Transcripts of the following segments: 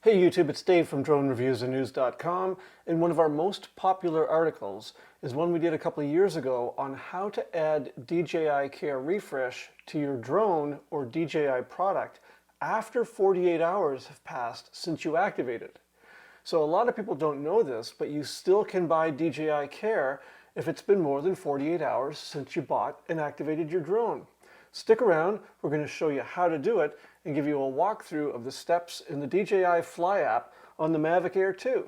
Hey YouTube, it's Dave from DroneReviewsAndNews.com, and one of our most popular articles is one we did a couple of years ago on how to add DJI Care Refresh to your drone or DJI product after 48 hours have passed since you activate it. So a lot of people don't know this, but you still can buy DJI Care if it's been more than 48 hours since you bought and activated your drone. Stick around, we're going to show you how to do it and give you a walkthrough of the steps in the DJI Fly app on the Mavic Air 2.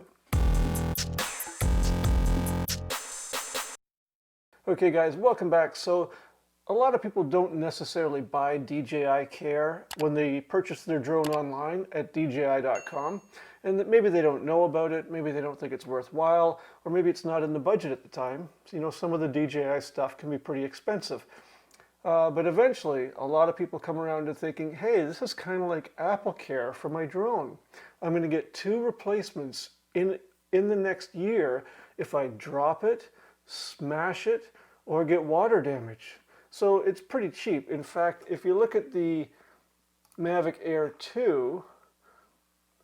Okay guys, welcome back. So a lot of people don't necessarily buy DJI Care when they purchase their drone online at DJI.com, and that maybe they don't know about it, maybe they don't think it's worthwhile, or maybe it's not in the budget at the time. So, you know, some of the DJI stuff can be pretty expensive. But eventually, a lot of people come around to thinking, hey, this is kind of like Apple Care for my drone. I'm going to get 2 replacements in the next year if I drop it, smash it, or get water damage. So it's pretty cheap. In fact, if you look at the Mavic Air 2,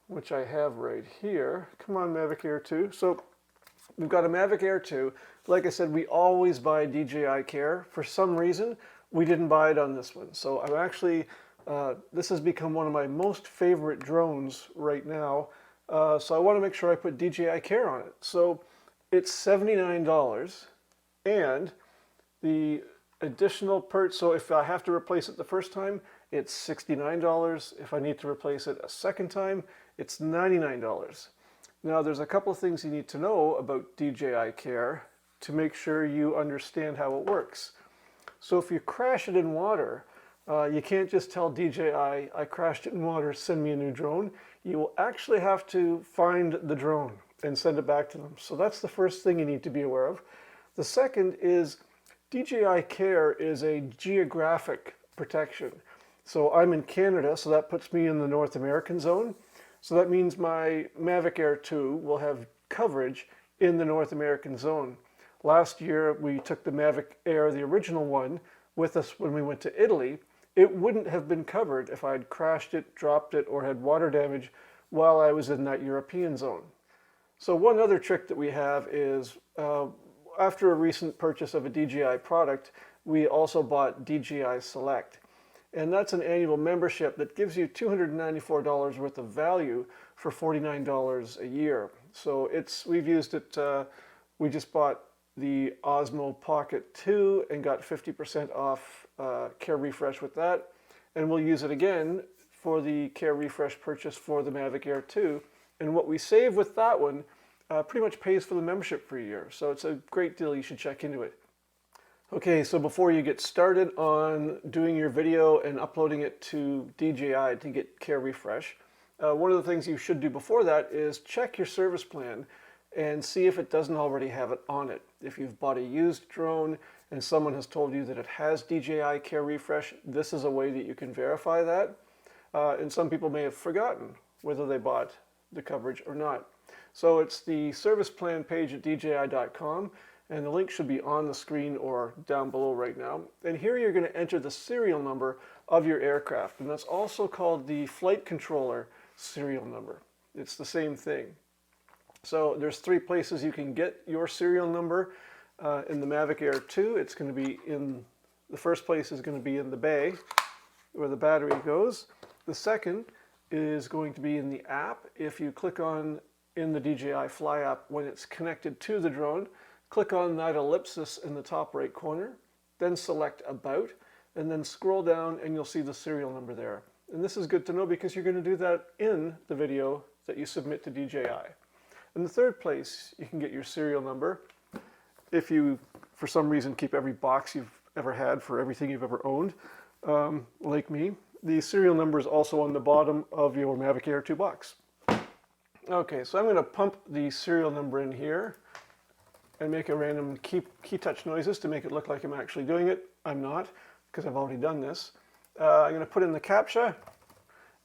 which I have right here, come on Mavic Air 2. So we've got a Mavic Air 2. Like I said, we always buy DJI Care. For some reason, we didn't buy it on this one. So I'm actually, this has become one of my most favorite drones right now. So I want to make sure I put DJI Care on it. So it's $79, and the additional so if I have to replace it the first time, it's $69. If I need to replace it a second time, it's $99. Now there's a couple of things you need to know about DJI Care to make sure you understand how it works. So if you crash it in water, you can't just tell DJI, I crashed it in water, send me a new drone. You will actually have to find the drone and send it back to them. So that's the first thing you need to be aware of. The second is DJI Care is a geographic protection. So I'm in Canada, so that puts me in the North American zone. So that means my Mavic Air 2 will have coverage in the North American zone. Last year, we took the Mavic Air, the original one, with us when we went to Italy. It wouldn't have been covered if I'd crashed it, dropped it, or had water damage while I was in that European zone. So one other trick that we have is, after a recent purchase of a DJI product, we also bought DJI Select. And that's an annual membership that gives you $294 worth of value for $49 a year. So we've used it, we just bought the Osmo Pocket 2 and got 50% off Care Refresh with that. And we'll use it again for the Care Refresh purchase for the Mavic Air 2. And what we save with that one pretty much pays for the membership for a year. So it's a great deal. You should check into it. Okay, so before you get started on doing your video and uploading it to DJI to get Care Refresh, one of the things you should do before that is check your service plan and see if it doesn't already have it on it. If you've bought a used drone and someone has told you that it has DJI Care Refresh, this is a way that you can verify that. And some people may have forgotten whether they bought the coverage or not. So it's the service plan page at DJI.com, and the link should be on the screen or down below right now. And here you're going to enter the serial number of your aircraft, and that's also called the flight controller serial number. It's the same thing. So there's 3 places you can get your serial number in the Mavic Air 2. It's going to be the first place is going to be in the bay where the battery goes. The second is going to be in the app. If you click on in the DJI Fly app when it's connected to the drone, click on that ellipsis in the top right corner, then select About, and then scroll down and you'll see the serial number there. And this is good to know because you're going to do that in the video that you submit to DJI. In the third place, you can get your serial number. If you, for some reason, keep every box you've ever had for everything you've ever owned, like me, the serial number is also on the bottom of your Mavic Air 2 box. Okay, so I'm going to pump the serial number in here and make a random key touch noises to make it look like I'm actually doing it. I'm not, because I've already done this. I'm going to put in the CAPTCHA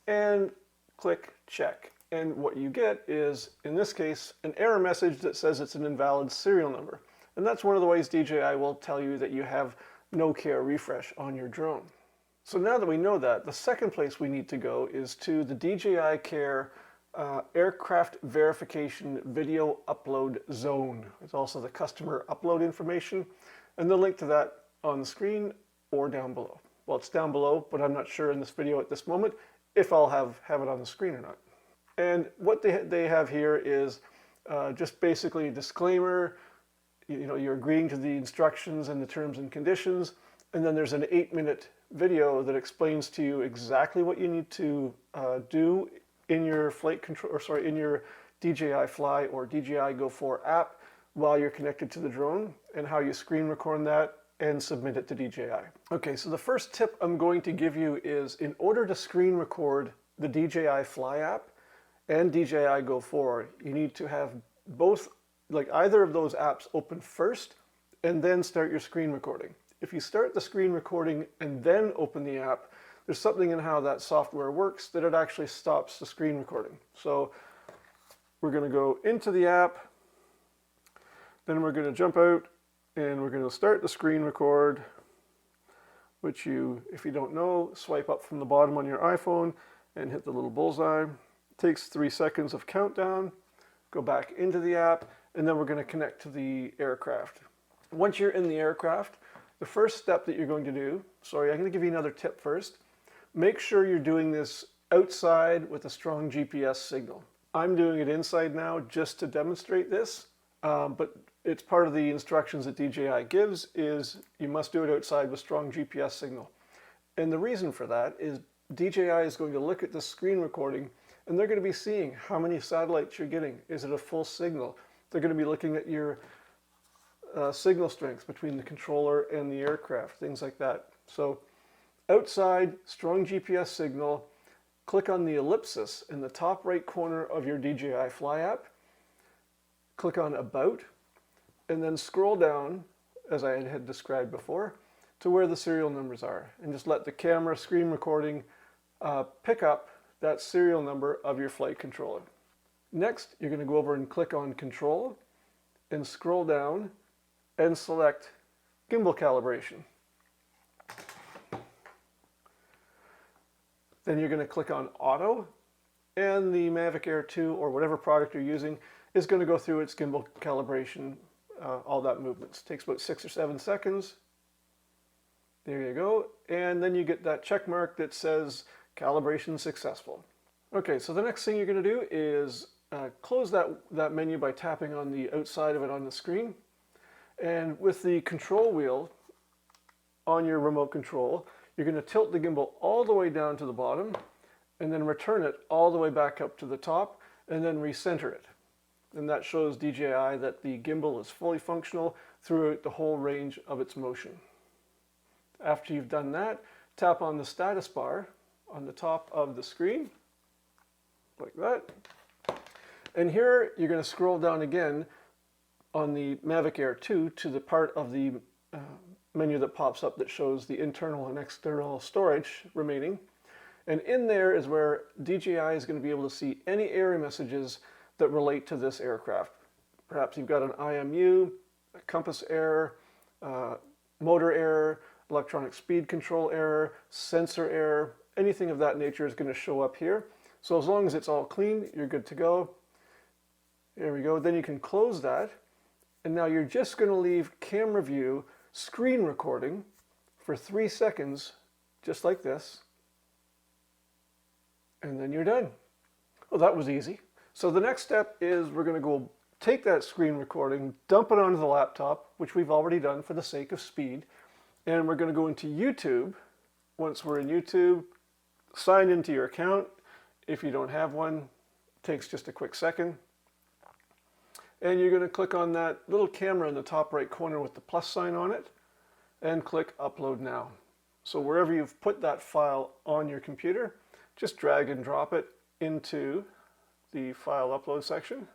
and click check. And what you get is, in this case, an error message that says it's an invalid serial number. And that's one of the ways DJI will tell you that you have no Care Refresh on your drone. So now that we know that, the second place we need to go is to the DJI Care aircraft verification video upload zone. It's also the customer upload information, and the link to that on the screen or down below. Well, it's down below, but I'm not sure in this video at this moment if I'll have it on the screen or not. And what they have here is just basically a disclaimer. You know, you're agreeing to the instructions and the terms and conditions, and then there's an 8-minute video that explains to you exactly what you need to do in your flight control, or sorry, in your DJI Fly or DJI Go 4 app while you're connected to the drone, and how you screen record that and submit it to DJI. Okay, so the first tip I'm going to give you is, in order to screen record the DJI Fly app and DJI Go 4, you need to have both, like either of those apps open first and then start your screen recording. If you start the screen recording and then open the app, there's something in how that software works that it actually stops the screen recording. So we're going to go into the app, then we're going to jump out, and we're going to start the screen record, which you, if you don't know, swipe up from the bottom on your iPhone and hit the little bullseye. It takes 3 seconds of countdown, go back into the app, and then we're going to connect to the aircraft. Once you're in the aircraft, the first step that you're going to do, sorry, I'm going to give you another tip first. Make sure you're doing this outside with a strong GPS signal. I'm doing it inside now just to demonstrate this, but it's part of the instructions that DJI gives is you must do it outside with strong GPS signal. And the reason for that is DJI is going to look at the screen recording, and they're going to be seeing how many satellites you're getting. Is it a full signal? They're going to be looking at your signal strength between the controller and the aircraft, things like that. So outside, strong GPS signal, click on the ellipsis in the top right corner of your DJI Fly app, click on About, and then scroll down, as I had described before, to where the serial numbers are, and just let the camera screen recording pick up that serial number of your flight controller. Next, you're going to go over and click on Control and scroll down and select Gimbal Calibration. Then you're going to click on Auto, and the Mavic Air 2 or whatever product you're using is going to go through its gimbal calibration, all that movements. It takes about 6 or 7 seconds. There you go. And then you get that check mark that says calibration successful. Okay, so the next thing you're going to do is close that menu by tapping on the outside of it on the screen. And with the control wheel on your remote control, you're going to tilt the gimbal all the way down to the bottom and then return it all the way back up to the top and then recenter it. And that shows DJI that the gimbal is fully functional throughout the whole range of its motion. After you've done that, tap on the status bar on the top of the screen, like that. And here you're going to scroll down again on the Mavic Air 2 to the part of the menu that pops up that shows the internal and external storage remaining. And in there is where DJI is going to be able to see any area messages that relate to this aircraft. Perhaps you've got an IMU, a compass error, motor error, electronic speed control error, sensor error, anything of that nature is going to show up here. So as long as it's all clean, you're good to go. There we go. Then you can close that. And now you're just going to leave camera view screen recording for 3 seconds, just like this. And then you're done. Well, that was easy. So the next step is we're going to go take that screen recording, dump it onto the laptop, which we've already done for the sake of speed. And we're going to go into YouTube. Once we're in YouTube, sign into your account. If you don't have one, it takes just a quick second. And you're going to click on that little camera in the top right corner with the plus sign on it and click Upload Now. So wherever you've put that file on your computer, just drag and drop it into the file upload section.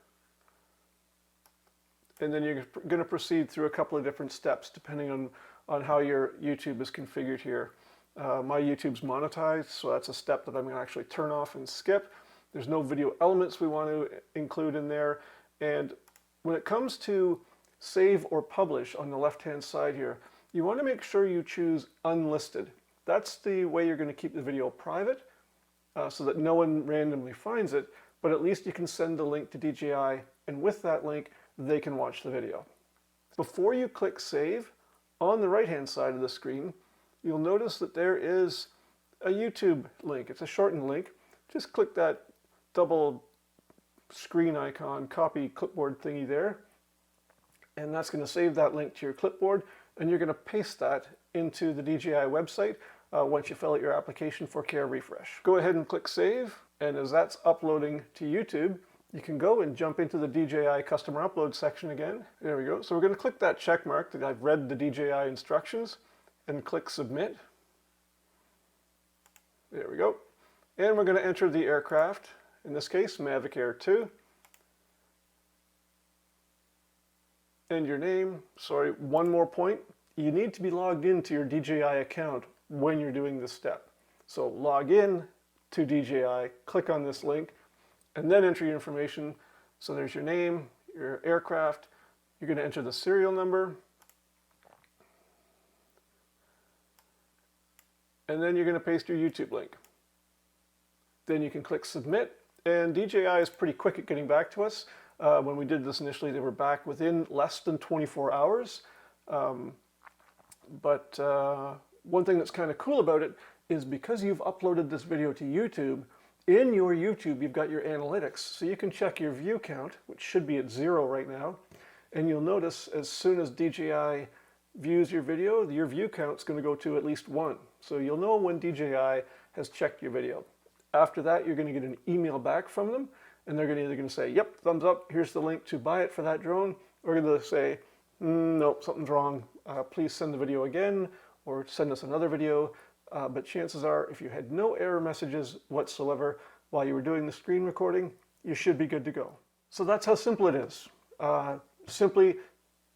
And then you're going to proceed through a couple of different steps depending on how your YouTube is configured here. My YouTube's monetized, so that's a step that I'm going to actually turn off and skip. There's no video elements we want to include in there. And when it comes to save or publish on the left-hand side here, you want to make sure you choose unlisted. That's the way you're going to keep the video private so that no one randomly finds it. but at least you can send the link to DJI, and with that link, they can watch the video. Before you click save, on the right-hand side of the screen, you'll notice that there is a YouTube link. It's a shortened link. Just click that double screen icon, copy clipboard thingy there, and that's going to save that link to your clipboard, and you're going to paste that into the DJI website once you fill out your application for Care Refresh. Go ahead and click save, and as that's uploading to YouTube, you can go and jump into the DJI customer upload section again. There we go. So we're going to click that check mark that I've read the DJI instructions and click submit. There we go. And we're going to enter the aircraft, in this case Mavic Air 2. And your name. Sorry, one more point. You need to be logged into your DJI account when you're doing this step. So log in to DJI, click on this link, and then enter your information. So there's your name, your aircraft. You're going to enter the serial number. And then you're going to paste your YouTube link. Then you can click submit, and DJI is pretty quick at getting back to us. When we did this initially, they were back within less than 24 hours. But one thing that's kind of cool about it is because you've uploaded this video to YouTube, in your YouTube you've got your analytics, so you can check your view count, which should be at 0 right now, and you'll notice as soon as DJI views your video, your view count's going to go to at least 1. So you'll know when DJI has checked your video. After that, you're going to get an email back from them, and they're either going to say, yep, thumbs up, here's the link to buy it for that drone, or going to say, nope, something's wrong, please send the video again, or send us another video. But chances are, if you had no error messages whatsoever while you were doing the screen recording, you should be good to go. So that's how simple it is. Simply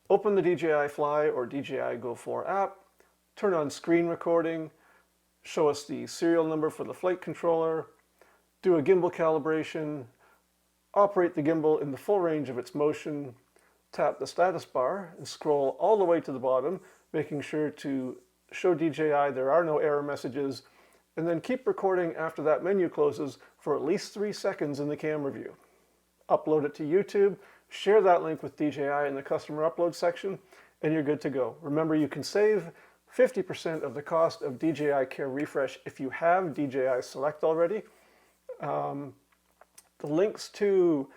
open the DJI Fly or DJI Go 4 app, turn on screen recording, show us the serial number for the flight controller, do a gimbal calibration, operate the gimbal in the full range of its motion, tap the status bar and scroll all the way to the bottom, making sure to show DJI there are no error messages, and then keep recording after that menu closes for at least 3 seconds in the camera view. Upload it to YouTube, share that link with DJI in the customer upload section, and you're good to go. Remember, you can save 50% of the cost of DJI Care Refresh if you have DJI Select already. The links to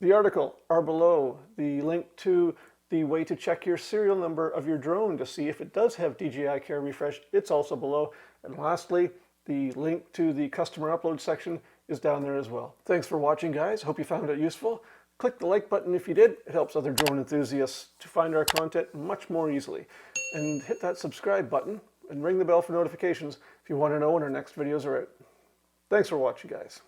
the article are below. The link to the way to check your serial number of your drone to see if it does have DJI Care Refresh, it's also below. And lastly, the link to the customer upload section is down there as well. Thanks for watching, guys. Hope you found it useful. Click the like button if you did. It helps other drone enthusiasts to find our content much more easily. And hit that subscribe button and ring the bell for notifications if you want to know when our next videos are out. Thanks for watching, guys.